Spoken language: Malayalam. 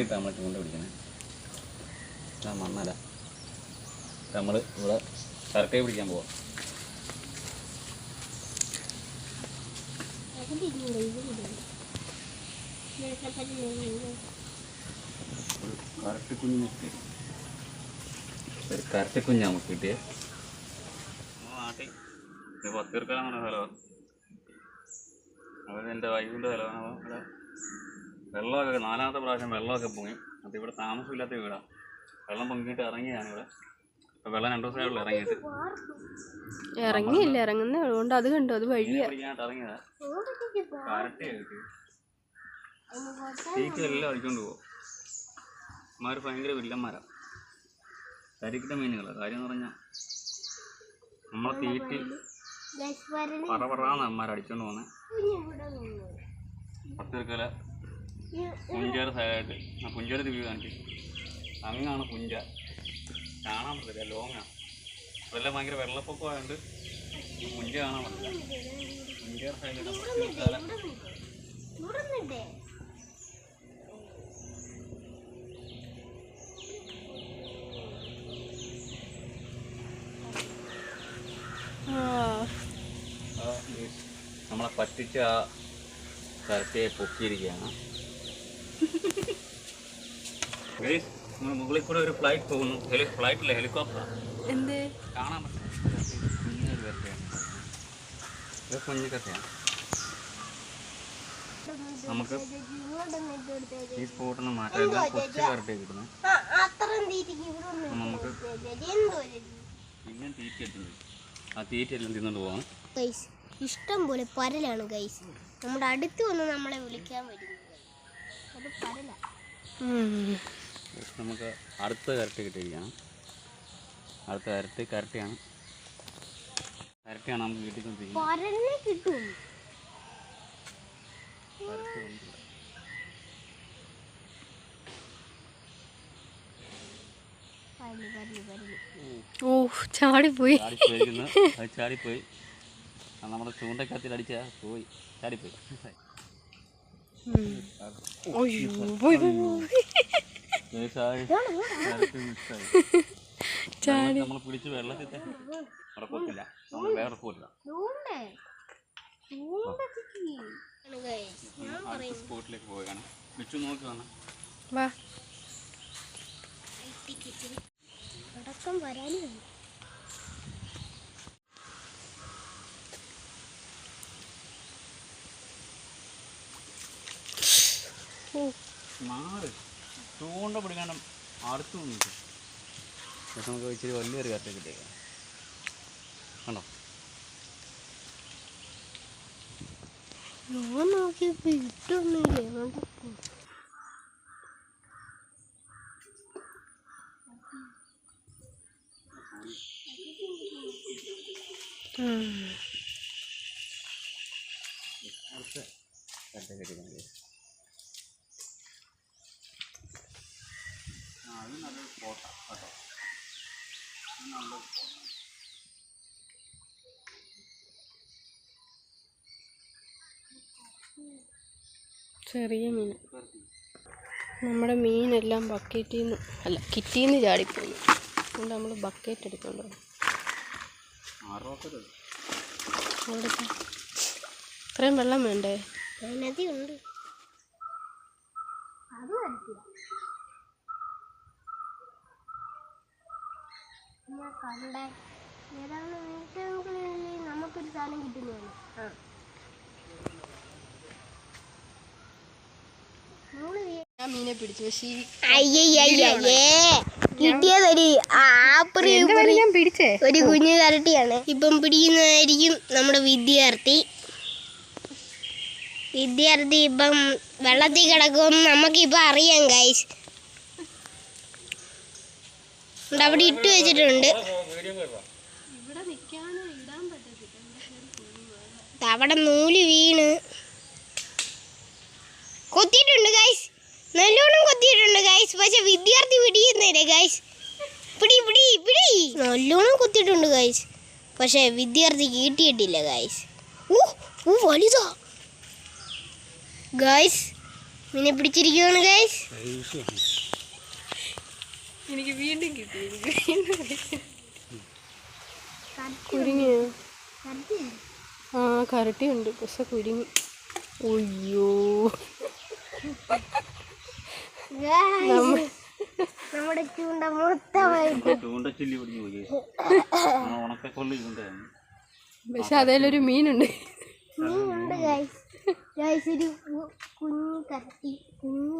മണ്ണലയിട്ട് നമ്മൾ ചൂണ്ട പിടിക്കണേ. മണ്ണല നമ്മൾ ഇവിടെ കറക്റ്റായി പിടിക്കാൻ പോവാം. കറക്റ്റ് കുഞ്ഞ് മുക്കി ഒരു കറക്റ്റ് കുഞ്ഞാ മുക്കിയിട്ട് നാട്ടിൽ 10 പേർക്കാണ് സ്ഥലമാണ്. അവർ എൻ്റെ വൈഫിൻ്റെ സ്ഥലമാണ്. ഇവിടെ വെള്ളമൊക്കെ 4ാമത്തെ പ്രാവശ്യം വെള്ളമൊക്കെ പൊങ്ങി. അത് ഇവിടെ താമസമില്ലാത്ത വീടാണ്. വെള്ളം പൊങ്ങിയിട്ട് ഇറങ്ങിയാണ് ഇവിടെ. ഇപ്പം വെള്ളം 2 ദിവസമേ ഉള്ളൂ ഇറങ്ങിയിട്ട്. ഇറങ്ങിയില്ല, ഇറങ്ങുന്നതുകൊണ്ട് അത് കണ്ടു. അത് വഴിയാ പിടിക്കാനായിട്ട് ഇറങ്ങിയതാ. കറക്റ്റ് കിട്ടി തീറ്റ എല്ലാം അടിക്കൊണ്ട് പോകും. അമ്മമാർ ഭയങ്കര വില്ലന്മാരാണ്. കരിക്കിട്ട മീനുകളാണ്. കാര്യം എന്ന് പറഞ്ഞാൽ നമ്മളെ തീറ്റി പറപറാന്ന് അമ്മമാർ അടിച്ചോണ്ട് പോകുന്നത്. 10 പേർക്കല പുഞ്ചയുടെ സൈഡായിട്ട് ആ പുഞ്ചയുടെ ദിവ്യ കാണിക്കും. അങ്ങാണ് പുഞ്ച. കാണാൻ പറ്റില്ല, ലോങ്ങാണ്. അതെല്ലാം ഭയങ്കര വെള്ളപ്പൊക്കമായതുകൊണ്ട് പുഞ്ച കാണാൻ പറ്റില്ല. പുഞ്ചയുടെ സൈഡിൽ നമ്മളെ പറ്റിച്ച ആ കറക്റ്റായി പൊക്കിയിരിക്കുകയാണ്. മുകളിൽ കൂടെ ഒരു ഫ്ലൈറ്റ് പോകുന്നു. ഫ്ലൈറ്റില്ല, ഹെലികോപ്റ്ററാണ്. എന്ത് കാണാൻ പറ്റില്ല. കുഞ്ഞൊരു കറക്റ്റാണ്. ഇത് കുഞ്ഞു കറക്റ്റാണ്. നമുക്ക് ഈ സ്പോട്ടിൽ നിന്ന് മാറ്റാൻ കൊച്ചു കറക്റ്റായി കിട്ടുന്നത്. നമുക്ക് പിന്നെ തീറ്റ എത്തുന്നത്. ആ തീറ്റ എല്ലാം തിന്നുകൊണ്ട് പോകാം. ഇഷ്ടം പോലെ പരലാണ് ഗൈസ്. നമ്മുടെ അടുത്ത് വന്ന് നമ്മളെ വിളിക്കാൻ വരുന്നത് അത് പരല. നമുക്ക് അടുത്ത കരട്ടി കിട്ടിയിരിക്കുകയാണ്. അടുത്ത കരട്ടിയാണ് നമുക്ക് വീട്ടിൽ പരലിനെ കിട്ടും. ഓ ചാടിപ്പോയി. ചാടിപ്പോയി. നമ്മുടെ ചൂണ്ടക്കത്തിൽ അടിച്ച പോയി ചാടിപ്പോയി. നമ്മൾ പിടിച്ച് വെള്ളത്തിൽ ഇറക്കത്തില്ല, വേറെ പോലില്ല. അടുത്ത സ്പോട്ടിലേക്ക് പോവുകയാണ്. വിച്ചു നോക്കി വന്ന അടക്കം വരാനും മാറ് ചൂണ്ട പിടിക്കാണ്ട് അടുത്ത് നിൽക്കും. പക്ഷെ നമുക്ക് ഇച്ചിരി വലിയൊരു കറക്റ്റ് കിട്ടിയേക്കാം. കണ്ടോ, ഞാൻ നോക്കിയപ്പോ ഇട്ടൊന്നുമില്ലേ. അടുത്ത കറക്റ്റ് കിട്ടിയിരിക്കുന്നത്. അത് നല്ലൊരു സ്പോട്ടാണ് കേട്ടോ. നല്ലൊരു സ്പോട്ടാണ്. ചെറിയ മീൻ. നമ്മുടെ മീനെല്ലാം ബക്കറ്റിൽ നിന്ന് അല്ല കിറ്റിയിൽ നിന്ന് ചാടിപ്പോയി. അതുകൊണ്ട് നമ്മൾ ബക്കറ്റ് എടുക്കണ്ടോ. ഇത്രയും വെള്ളം വേണ്ടേ? നദിയുണ്ട്. നമുക്കൊരു സാധനം കിട്ടുന്നതാണ്. ഞാൻ മീനെ പിടിച്ചു. പക്ഷേ ഒരു കുഞ്ഞു കരട്ടിയാണ് ഇപ്പം പിടിക്കുന്നതായിരിക്കും നമ്മുടെ വിദ്യാർത്ഥി. ഇപ്പം വെള്ളത്തിൽ കിടക്കും. നമുക്കിപ്പം അറിയാം ഗൈസ്. അവിടെ ഇട്ട് വെച്ചിട്ടുണ്ട്. അവിടെ നൂല് വീണ് കൊത്തിയിട്ടുണ്ട് ഗൈസ്. നല്ലോണം കൊത്തിയിട്ടുണ്ട് ഗൈസ്. പക്ഷെ വിദ്യാർത്ഥി പിടിയുന്നില്ല ഗൈസ്. പിടി പിടി പിടി. നല്ലോണം കൊത്തിയിട്ടുണ്ട് ഗൈസ്. പക്ഷെ വിദ്യാർത്ഥി കിട്ടിയിട്ടില്ല ഗൈസ്. ഓ വലുതാ ഗൈസ്. മീനെ പിടിച്ചിരിക്കുകയാണ് ഗൈസ്. എനിക്ക് വീണ്ടും കിട്ടി. കുരുങ്ങിയോ? ആ കരട്ടിയുണ്ട്, പക്ഷെ കുരുങ്ങി. ഒയ്യോ, നമ്മുടെ ചൂണ്ട മൊത്തമായി. ചൂണ്ടച്ചില്ലി പിടിച്ചു പോയി. ഉണക്കക്കൊള്ളി ചൂണ്ടയാണ്. പക്ഷെ അതിലൊരു മീനുണ്ട്. മീനുണ്ട് ഗൈസ്. ഗൈസ് ഒരു കുഞ്ഞു കരട്ടി, കുഞ്ഞു